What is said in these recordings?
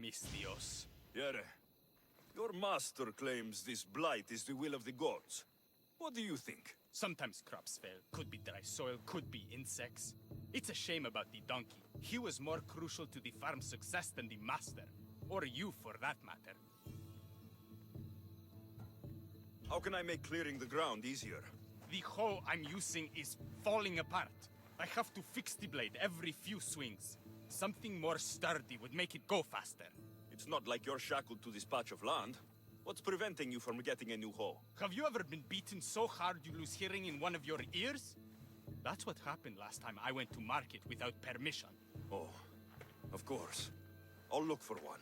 mis Dios. Thierry, your master claims this blight is the will of the gods. What do you think? Sometimes crops fail. Could be dry soil, could be insects. It's a shame about the donkey. He was more crucial to the farm's success than the master. Or you, for that matter. How can I make clearing the ground easier? The hoe I'm using is falling apart. I have to fix the blade every few swings. Something more sturdy would make it go faster. It's not like you're shackled to this patch of land. What's preventing you from getting a new hoe? Have you ever been beaten so hard you lose hearing in one of your ears? That's what happened last time I went to market without permission. Oh, of course. I'll look for one.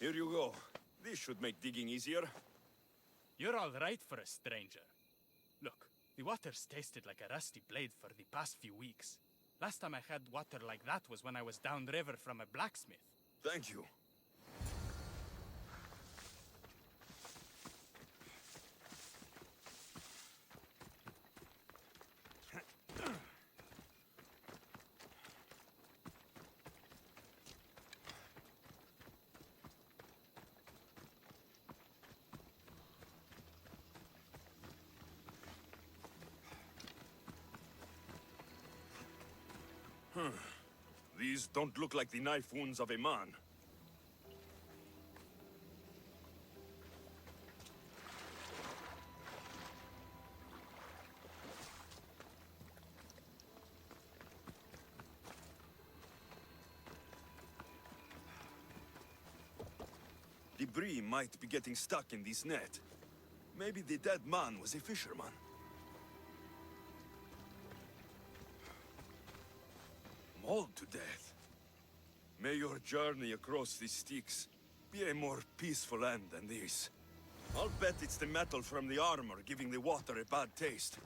Here you go. This should make digging easier. You're all right for a stranger. Look, the water's tasted like a rusty blade for the past few weeks. Last time I had water like that was when I was downriver from a blacksmith. Thank you. These don't look like the knife wounds of a man. Debris might be getting stuck in this net. Maybe the dead man was a fisherman. Mauled to death. May your journey across the Styx be a more peaceful end than this. I'll bet it's the metal from the armor giving the water a bad taste.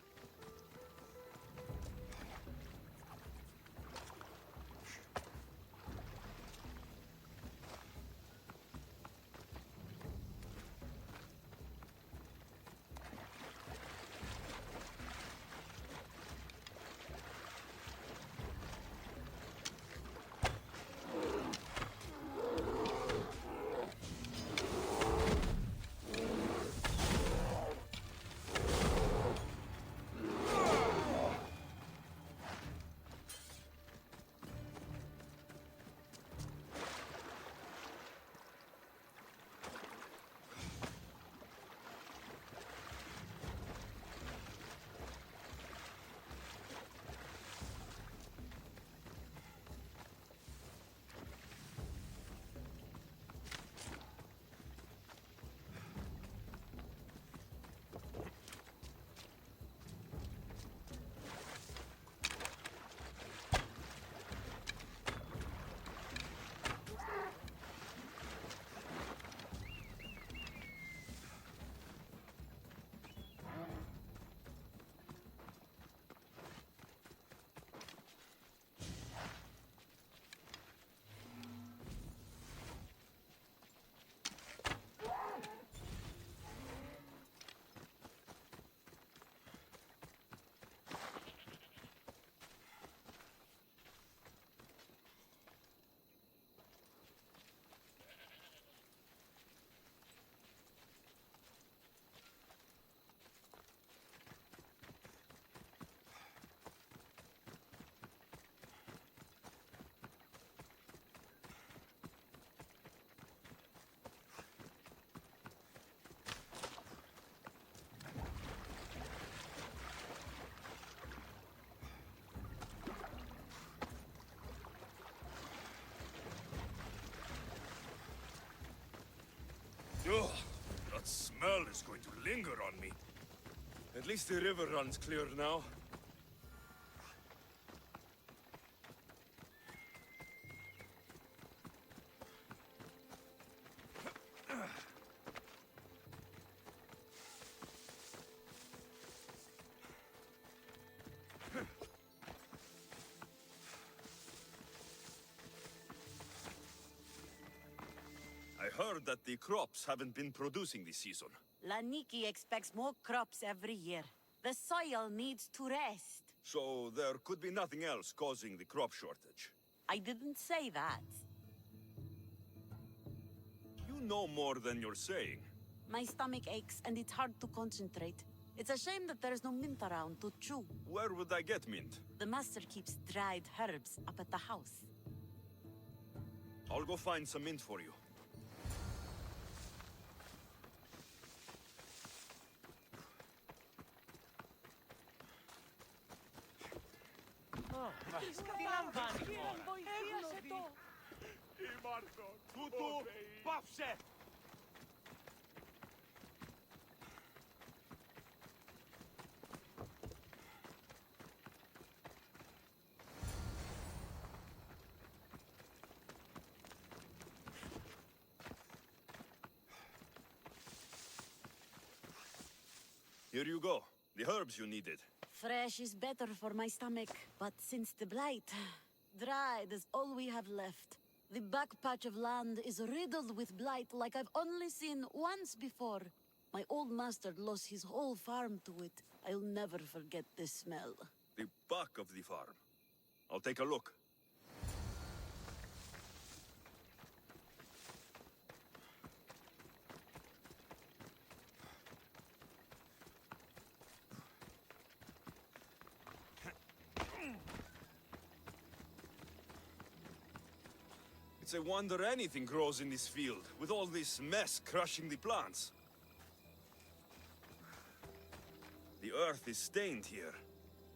Ugh, that smell is going to linger on me. At least the river runs clear now. heard that the crops haven't been producing this season. Laniki expects more crops every year. The soil needs to rest. So there could be nothing else causing the crop shortage. I didn't say that. You know more than you're saying. My stomach aches and it's hard to concentrate. It's a shame that there's no mint around to chew. Where would I get mint? The master keeps dried herbs up at the house. I'll go find some mint for you. Tutu, πάψε! Here you go. The herbs you needed. Fresh is better for my stomach, but since the blight, dried is all we have left. The back patch of land is riddled with blight like I've only seen once before. My old master lost his whole farm to it. I'll never forget this smell. The back of the farm. I'll take a look. It's a wonder anything grows in this field, with all this mess crushing the plants. The earth is stained here.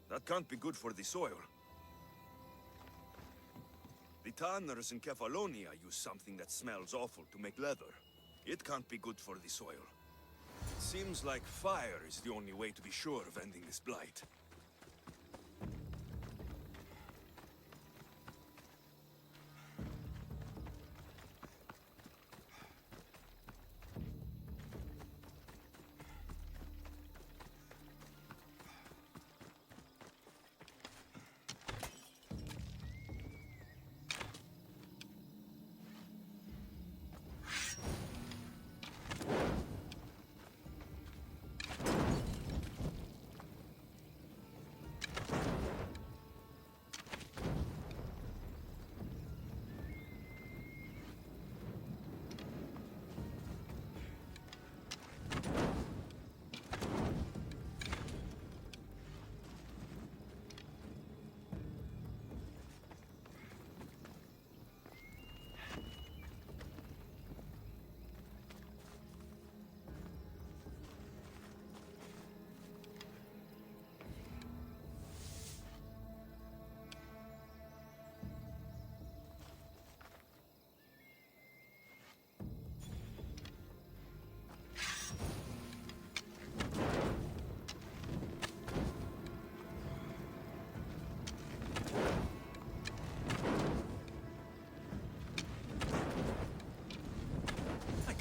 That can't be good for the soil. The tanners in Kefalonia use something that smells awful to make leather. It can't be good for the soil. It seems like fire is the only way to be sure of ending this blight.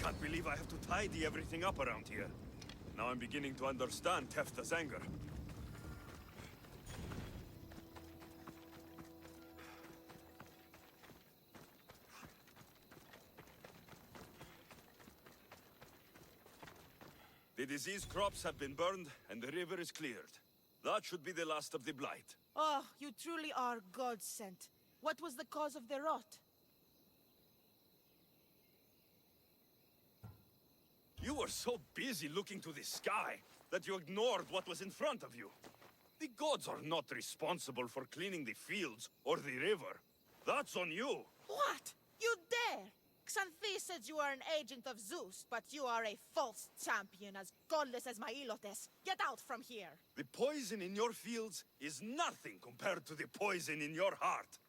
I believe I have to tidy everything up around here. Now I'm beginning to understand Tefta's anger. The diseased crops have been burned, and the river is cleared. That should be the last of the blight. Oh, you truly are God-sent. What was the cause of the rot? You were so busy looking to the sky that you ignored what was in front of you. The gods are not responsible for cleaning the fields or the river. That's on you. What? You dare? Xanthi says you are an agent of Zeus, but you are a false champion as godless as Mailotes. Get out from here! The poison in your fields is nothing compared to the poison in your heart.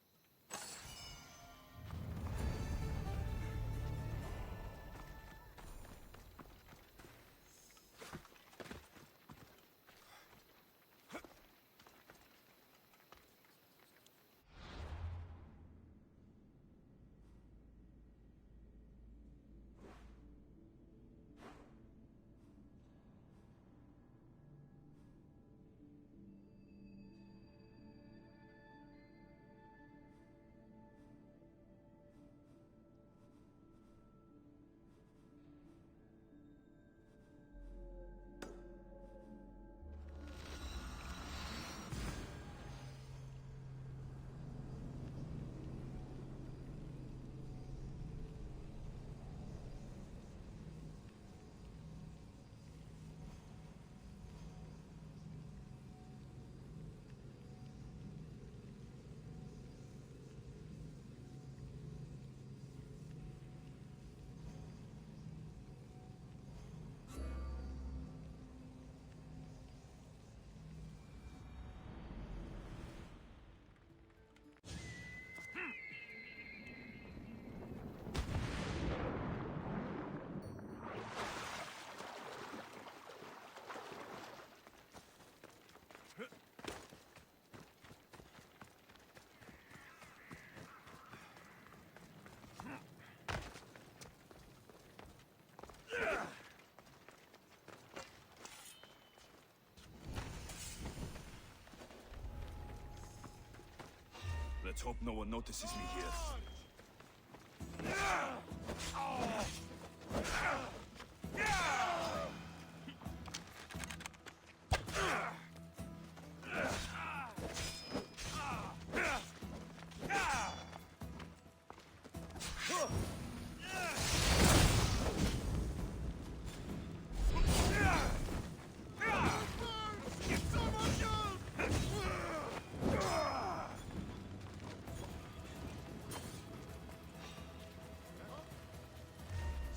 Let's hope no one notices me here.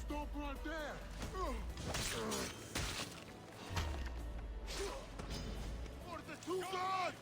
Stop right there! For the two gods!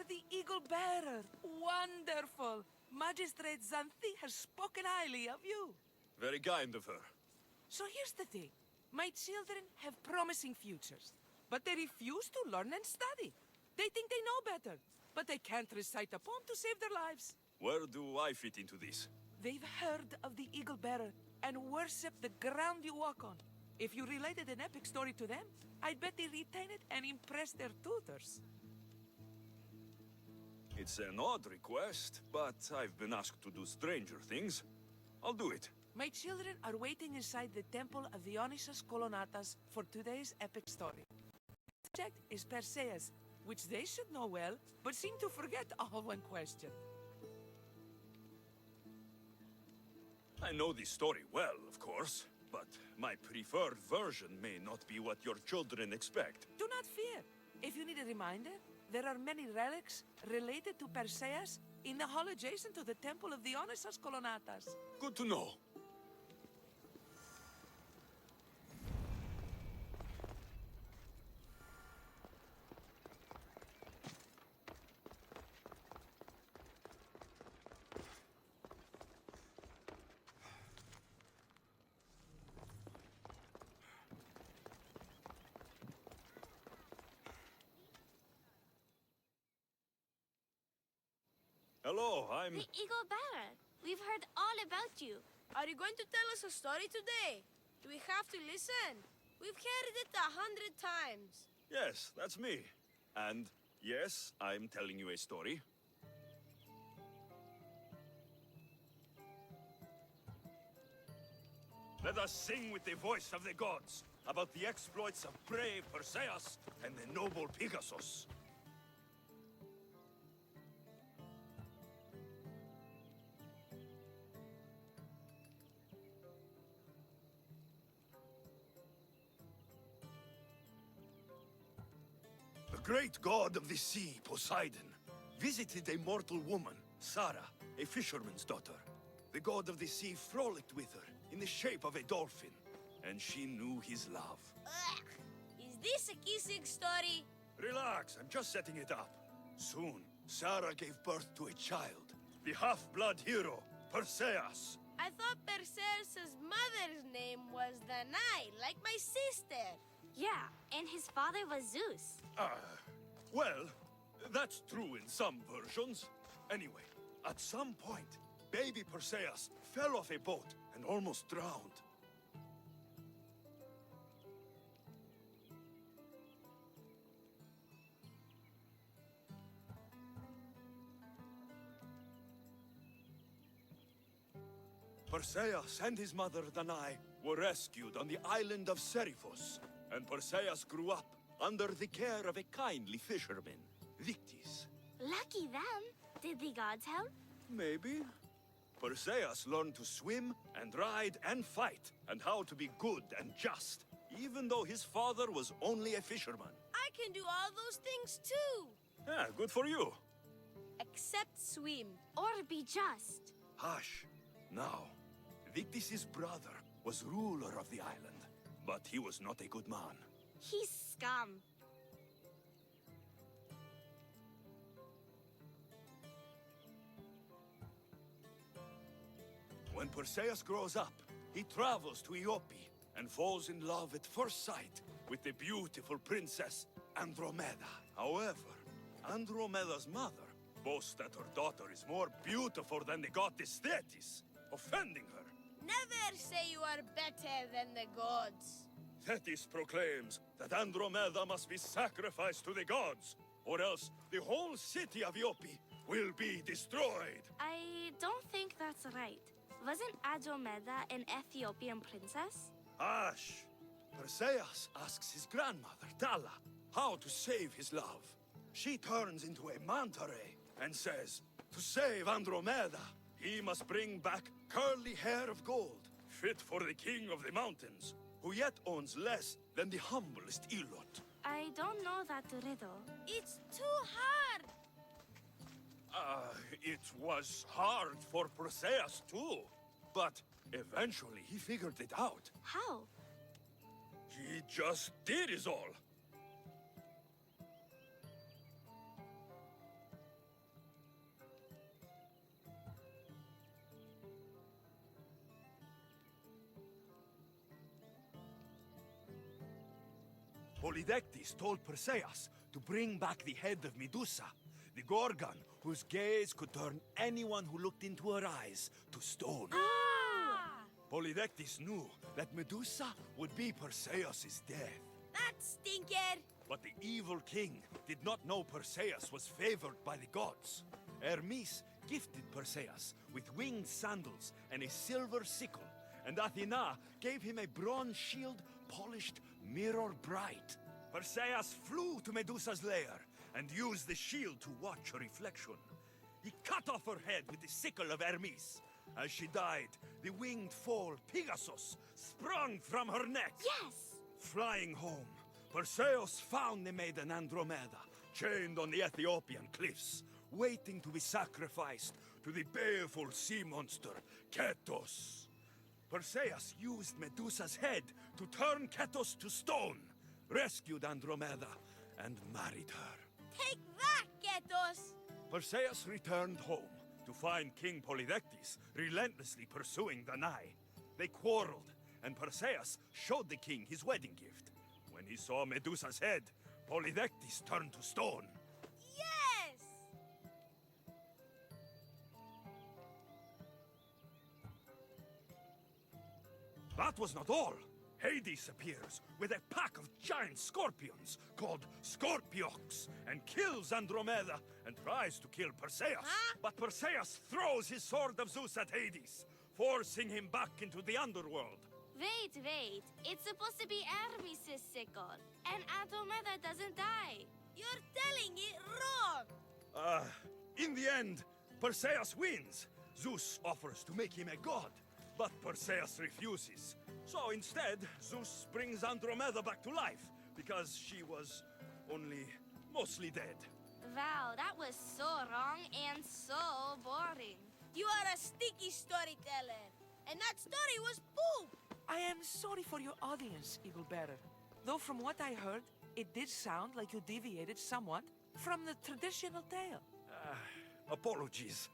the Eagle Bearer. Wonderful. Magistrate Xanthi has spoken highly of you. Very kind of her. So here's the thing. My children have promising futures, but they refuse to learn and study. They think they know better, but they can't recite a poem to save their lives. Where do I fit into this? They've heard of the Eagle Bearer and worship the ground you walk on. If you related an epic story to them, I'd bet they retain it and impress their tutors. It's an odd request, but I've been asked to do stranger things. I'll do it. My children are waiting inside the temple of Dionysus Kolonatas for today's epic story. The subject is Perseus, which they should know well, but seem to forget all when questioned. I know this story well, of course, but my preferred version may not be what your children expect. Do not fear. If you need a reminder, there are many relics related to Perseus in the hall adjacent to the temple of Dionysus Kolonatas. Good to know. Hello, I'm... The Eagle Bearer. We've heard all about you. Are you going to tell us a story today? Do we have to listen? We've heard it 100 times. Yes, that's me. And yes, I'm telling you a story. Let us sing with the voice of the gods about the exploits of brave Perseus and the noble Pegasus. The great god of the sea, Poseidon, visited a mortal woman, Sarah, a fisherman's daughter. The god of the sea frolicked with her in the shape of a dolphin, and she knew his love. Ugh. Is this a kissing story? Relax, I'm just setting it up. Soon, Sarah gave birth to a child, the half-blood hero, Perseus. I thought Perseus' mother's name was Danae, like my sister. Yeah, and his father was Zeus. Well, that's true in some versions. Anyway, at some point, baby Perseus fell off a boat and almost drowned. Perseus and his mother Danae were rescued on the island of Seriphos, and Perseus grew up under the care of a kindly fisherman, Victis. Lucky them. Did the gods help? Maybe. Perseus learned to swim and ride and fight, and how to be good and just, even though his father was only a fisherman. I can do all those things too. Yeah, good for you. Except swim. Or be just. Hush. Now, Victis' brother was ruler of the island, but he was not a good man. He's scum. When Perseus grows up, he travels to Iope and falls in love at first sight with the beautiful princess Andromeda. However, Andromeda's mother boasts that her daughter is more beautiful than the goddess Thetis, offending her. Never say you are better than the gods. Thetis proclaims that Andromeda must be sacrificed to the gods, or else the whole city of Iope will be destroyed. I don't think that's right. Wasn't Andromeda an Ethiopian princess? Hush! Perseus asks his grandmother, Dalla, how to save his love. She turns into a manta ray and says, to save Andromeda, he must bring back curly hair of gold, fit for the king of the mountains, who yet owns less than the humblest Elot. I don't know that riddle. It's too hard. It was hard for Perseus too, but eventually he figured it out. How? He just did is all. Polydectes told Perseus to bring back the head of Medusa, the Gorgon whose gaze could turn anyone who looked into her eyes to stone. Polydectes knew that Medusa would be Perseus' death. That stinker! But the evil king did not know Perseus was favored by the gods. Hermes gifted Perseus with winged sandals and a silver sickle, and Athena gave him a bronze shield polished mirror bright. Perseus flew to Medusa's lair and used the shield to watch her reflection. He cut off her head with the sickle of Hermes. As she died, the winged foal Pegasus sprung from her neck. Yes! Flying home, Perseus found the maiden Andromeda, chained on the Ethiopian cliffs, waiting to be sacrificed to the baleful sea monster, Ketos. Perseus used Medusa's head to turn Ketos to stone, rescued Andromeda, and married her. Take that, Ketos! Perseus returned home to find King Polydectes relentlessly pursuing Danae. They quarreled, and Perseus showed the king his wedding gift. When he saw Medusa's head, Polydectes turned to stone. Yes! That was not all. Hades appears with a pack of giant scorpions called Scorpiox and kills Andromeda and tries to kill Perseus. Huh? But Perseus throws his sword of Zeus at Hades, forcing him back into the underworld. Wait. It's supposed to be Hermes' sickle, and Andromeda doesn't die. You're telling it wrong! In the end, Perseus wins. Zeus offers to make him a god, but Perseus refuses. So instead, Zeus brings Andromeda back to life, because she was only mostly dead. Wow, that was so wrong and so boring. You are a sticky storyteller, and that story was poop! I am sorry for your audience, Eagle Bearer. Though from what I heard, it did sound like you deviated somewhat from the traditional tale. Apologies.